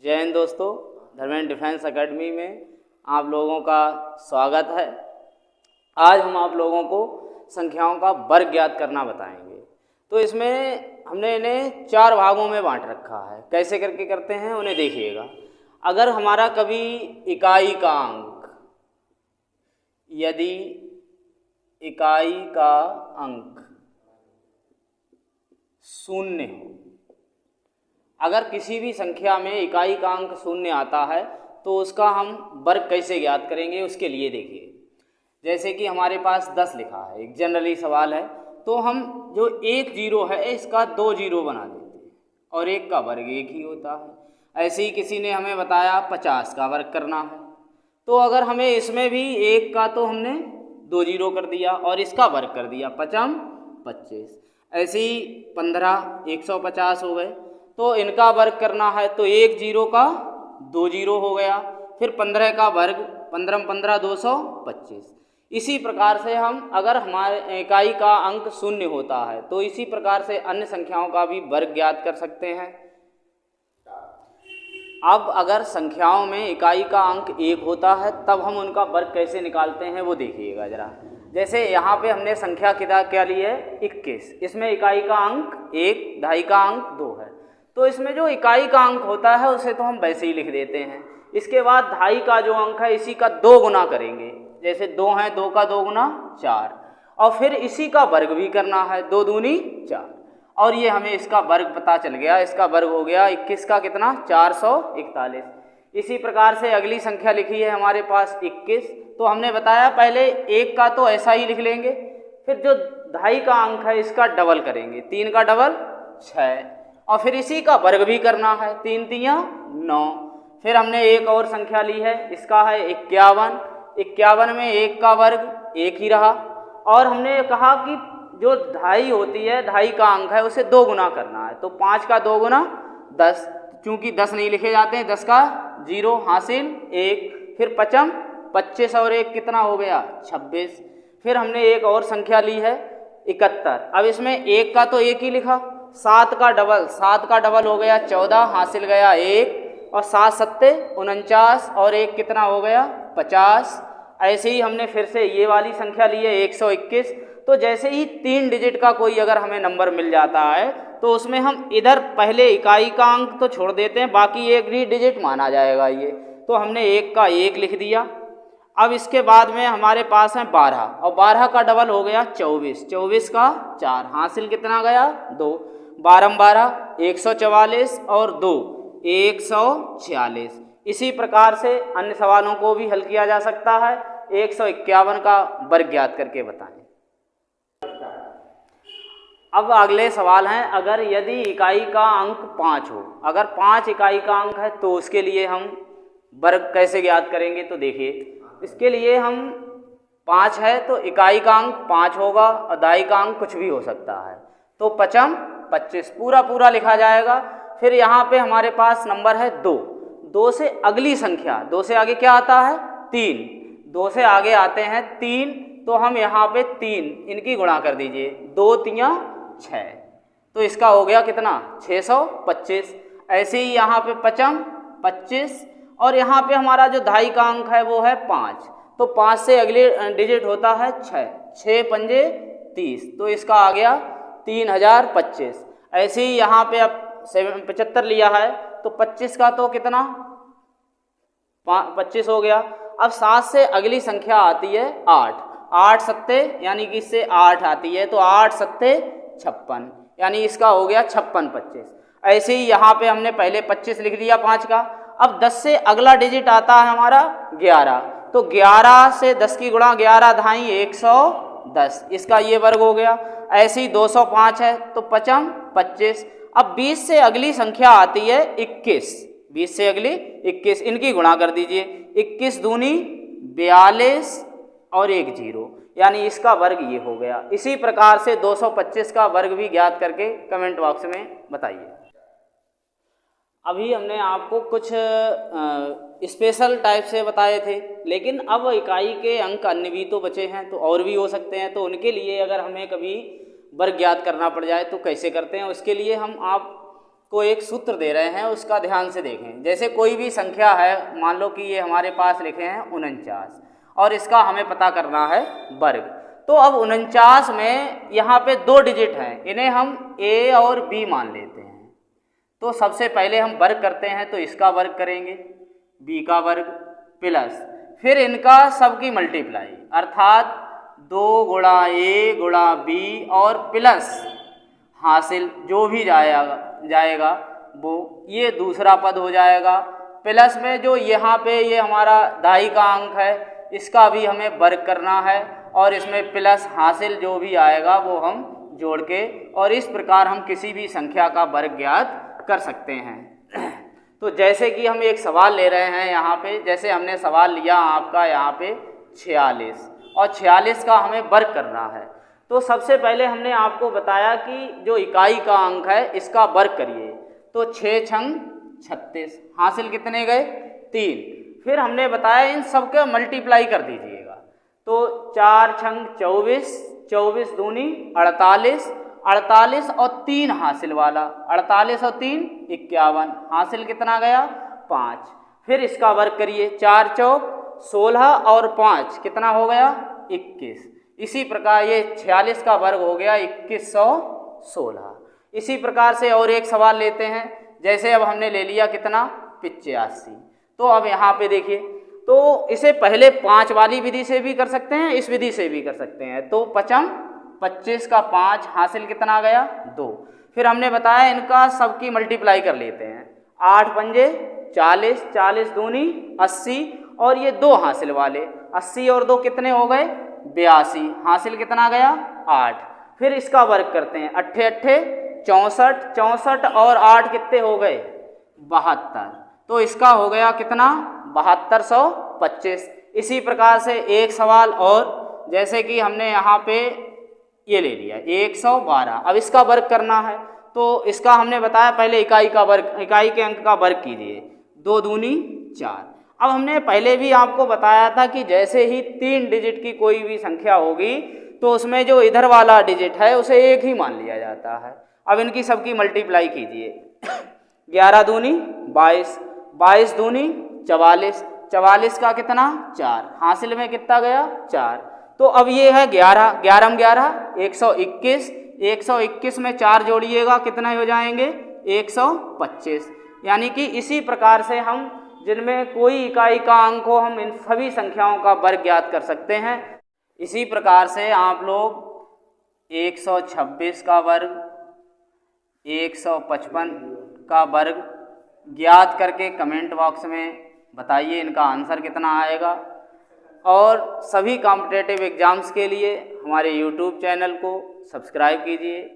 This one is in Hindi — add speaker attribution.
Speaker 1: जय हिंद दोस्तों, धर्मेंद्र डिफेंस एकेडमी में आप लोगों का स्वागत है। आज हम आप लोगों को संख्याओं का वर्ग ज्ञात करना बताएंगे। तो इसमें हमने इन्हें 4 भागों में बांट रखा है। कैसे करके करते हैं उन्हें देखिएगा। अगर हमारा कभी इकाई का अंक, यदि इकाई का अंक 0 हो, अगर किसी भी संख्या में इकाई का अंक 0 आता है तो उसका हम वर्ग कैसे ज्ञात करेंगे उसके लिए देखिए। जैसे कि हमारे पास 10 लिखा है, एक जनरली सवाल है, तो हम जो 1 0 है इसका 2 0 बना देते हैं और 1 का वर्ग 1 ही होता है। ऐसे ही किसी ने हमें बताया 50 का वर्ग करना है, तो अगर हमें इसमें भी 1 का तो हमने 2 0 कर दिया और इसका वर्ग कर दिया 5 25। ऐसे ही 15 150 हो गए, तो इनका वर्ग करना है तो 1 0 का 2 0 हो गया, फिर 15 का वर्ग 15 15 225। इसी प्रकार से हम अगर हमारे इकाई का अंक 0 होता है तो इसी प्रकार से अन्य संख्याओं का भी वर्ग ज्ञात कर सकते हैं। अब अगर संख्याओं में इकाई का अंक 1 होता है तब हम उनका वर्ग कैसे निकालते हैं वो देखिएगा ज़रा। जैसे यहाँ पे हमने संख्या क्या ली है 21, इसमें इकाई का अंक 1, ढाई का अंक 2 है, तो इसमें जो इकाई का अंक होता है उसे तो हम वैसे ही लिख देते हैं। इसके बाद ढाई का जो अंक है इसी का 2 गुना करेंगे, जैसे 2 है 2 का 2 गुना 4, और फिर इसी का वर्ग भी करना है, 2 दूनी 4, और ये हमें इसका वर्ग पता चल गया। इसका वर्ग हो गया 21 का कितना 441। इसी प्रकार से अगली संख्या लिखी है हमारे पास 21, तो हमने बताया पहले 1 का तो ऐसा ही लिख लेंगे, फिर जो ढाई का अंक है इसका डबल करेंगे, 3 का डबल 6, और फिर इसी का वर्ग भी करना है, 3 3 9। फिर हमने एक और संख्या ली है, इसका है 51। 51 में 1 का वर्ग 1 ही रहा, और हमने कहा कि जो ढाई होती है, ढाई का अंक है उसे 2 गुना करना है, तो 5 का 2 गुना 10। चूँकि 10 नहीं लिखे जाते हैं, 10 का 0 हासिल 1, फिर 5 25 और 1 कितना हो गया 26। फिर हमने एक और संख्या ली है 71। अब इसमें 1 का तो 1 ही लिखा, 7 का डबल हो गया 14 हासिल गया 1, और 7 7 49 और 1 कितना हो गया 50। ऐसे ही हमने फिर से ये वाली संख्या ली है 121। तो जैसे ही 3 डिजिट का कोई अगर हमें नंबर मिल जाता है तो उसमें हम इधर पहले इकाई का अंक तो छोड़ देते हैं, बाकी 1 ही डिजिट माना जाएगा ये, तो हमने 1 का 1 लिख दिया। अब इसके बाद में हमारे पास है 12, और 12 का डबल हो गया 24, 24 का 4 हासिल कितना गया 2, 12 12 144 और 2 146। इसी प्रकार से अन्य सवालों को भी हल किया जा सकता है। 151 का वर्ग ज्ञात करके बताएं। अब अगले सवाल हैं, अगर यदि इकाई का अंक 5 हो, अगर 5 इकाई का अंक है तो उसके लिए हम वर्ग कैसे ज्ञात करेंगे, तो देखिए इसके लिए हम 5 है तो इकाई का अंक 5 होगा और दाई का अंक कुछ भी हो सकता है, तो 5 25 पूरा लिखा जाएगा। फिर यहाँ पे हमारे पास नंबर है 2, 2 से अगली संख्या, 2 से आगे क्या आता है 3, 2 से आगे आते हैं 3, तो हम यहाँ पे 3 इनकी गुणा कर दीजिए, 2 3 6, तो इसका हो गया कितना 625। ऐसे ही यहाँ पे 5 25, और यहाँ पे हमारा जो ढाई का अंक है वो है 5, तो 5 से अगले डिजिट होता है 6, 6 पंजे 30, तो इसका आ गया 3025। ऐसे ही यहाँ पे अब 75 लिया है, तो 25 का तो कितना 25 हो गया। अब 7 से अगली संख्या आती है 8, 8 सत्ते यानी कि इससे 8 आती है, तो 8 सत्ते 56, यानी इसका हो गया 56 25। ऐसे ही यहाँ पे हमने पहले 25 लिख दिया 5 का। अब 10 से अगला डिजिट आता है हमारा 11, तो 11 से 10 की गुणा 11 ढाई 110, इसका ये वर्ग हो गया। ऐसे ही 205 है तो 55 25। अब 20 से अगली संख्या आती है 21, 20 से अगली 21, इनकी गुणा कर दीजिए, 21 दूनी 42 और 1 0, यानी इसका वर्ग ये हो गया। इसी प्रकार से 225 का वर्ग भी ज्ञात करके कमेंट बॉक्स में बताइए। अभी हमने आपको कुछ स्पेशल टाइप से बताए थे, लेकिन अब इकाई के अंक अन्य भी तो बचे हैं, तो और भी हो सकते हैं, तो उनके लिए अगर हमें कभी वर्ग ज्ञात करना पड़ जाए तो कैसे करते हैं, उसके लिए हम आप तो एक सूत्र दे रहे हैं, उसका ध्यान से देखें। जैसे कोई भी संख्या है, मान लो कि ये हमारे पास लिखे हैं 49 और इसका हमें पता करना है वर्ग। तो अब 49 में यहाँ पे 2 डिजिट हैं, इन्हें हम a और b मान लेते हैं। तो सबसे पहले हम वर्ग करते हैं, तो इसका वर्ग करेंगे b का वर्ग प्लस फिर इनका सबकी मल्टीप्लाई, अर्थात 2 गुणा a गुणा b और प्लस हासिल जो भी जाएगा वो ये दूसरा पद हो जाएगा। प्लस में जो यहाँ पे ये हमारा दाई का अंक है, इसका भी हमें वर्ग करना है और इसमें प्लस हासिल जो भी आएगा वो हम जोड़ के, और इस प्रकार हम किसी भी संख्या का वर्ग ज्ञात कर सकते हैं। तो जैसे कि हम एक सवाल ले रहे हैं यहाँ पे, जैसे हमने सवाल लिया आपका यहाँ पे 46 और 46 का हमें वर्ग करना है। तो सबसे पहले हमने आपको बताया कि जो इकाई का अंक है इसका वर्ग करिए, तो 6 छंग 36, हासिल कितने गए 3। फिर हमने बताया इन सबके मल्टीप्लाई कर दीजिएगा, तो 4 छंग 24, 24 दूनी 48, 48 और 3 हासिल वाला, 48 और 3 51, हासिल कितना गया 5। फिर इसका वर्ग करिए, 4 चौक 16 और 5 कितना हो गया 21। इसी प्रकार ये 46 का वर्ग हो गया 2116। इसी प्रकार से और एक सवाल लेते हैं। जैसे अब हमने ले लिया कितना 85, तो अब यहाँ पे देखिए, तो इसे पहले 5 वाली विधि से भी कर सकते हैं, इस विधि से भी कर सकते हैं। तो 55 25 का 5 हासिल कितना गया 2। फिर हमने बताया इनका सबकी मल्टीप्लाई कर लेते हैं, 8 पंजे 40, 40 दूनी 80 और ये 2 हासिल वाले, 80 और 2 कितने हो गए 82, हासिल कितना गया 8। फिर इसका वर्ग करते हैं, 8 8 64, 64 और 8 कितने हो गए 72, तो इसका हो गया कितना 7225। इसी प्रकार से एक सवाल और, जैसे कि हमने यहाँ पे ये ले लिया 112, अब इसका वर्ग करना है। तो इसका हमने बताया पहले इकाई का वर्ग, इकाई के अंक का वर्ग कीजिए, 2 दूनी 4। अब हमने पहले भी आपको बताया था कि जैसे ही 3 डिजिट की कोई भी संख्या होगी तो उसमें जो इधर वाला डिजिट है उसे 1 ही मान लिया जाता है। अब इनकी सबकी मल्टीप्लाई कीजिए, 11 दूनी 22, 22 दूनी 44, 44 का कितना 4, हासिल में कितना गया 4। तो अब ये है 11, 11 11 121, 121 में 4 जोड़िएगा कितने हो जाएंगे 125। यानी कि इसी प्रकार से हम जिनमें कोई इकाई का अंक हो, हम इन सभी संख्याओं का वर्ग ज्ञात कर सकते हैं। इसी प्रकार से आप लोग 126 का वर्ग, 155 का वर्ग ज्ञात करके कमेंट बॉक्स में बताइए इनका आंसर कितना आएगा। और सभी कॉम्पिटिटिव एग्ज़ाम्स के लिए हमारे YouTube चैनल को सब्सक्राइब कीजिए।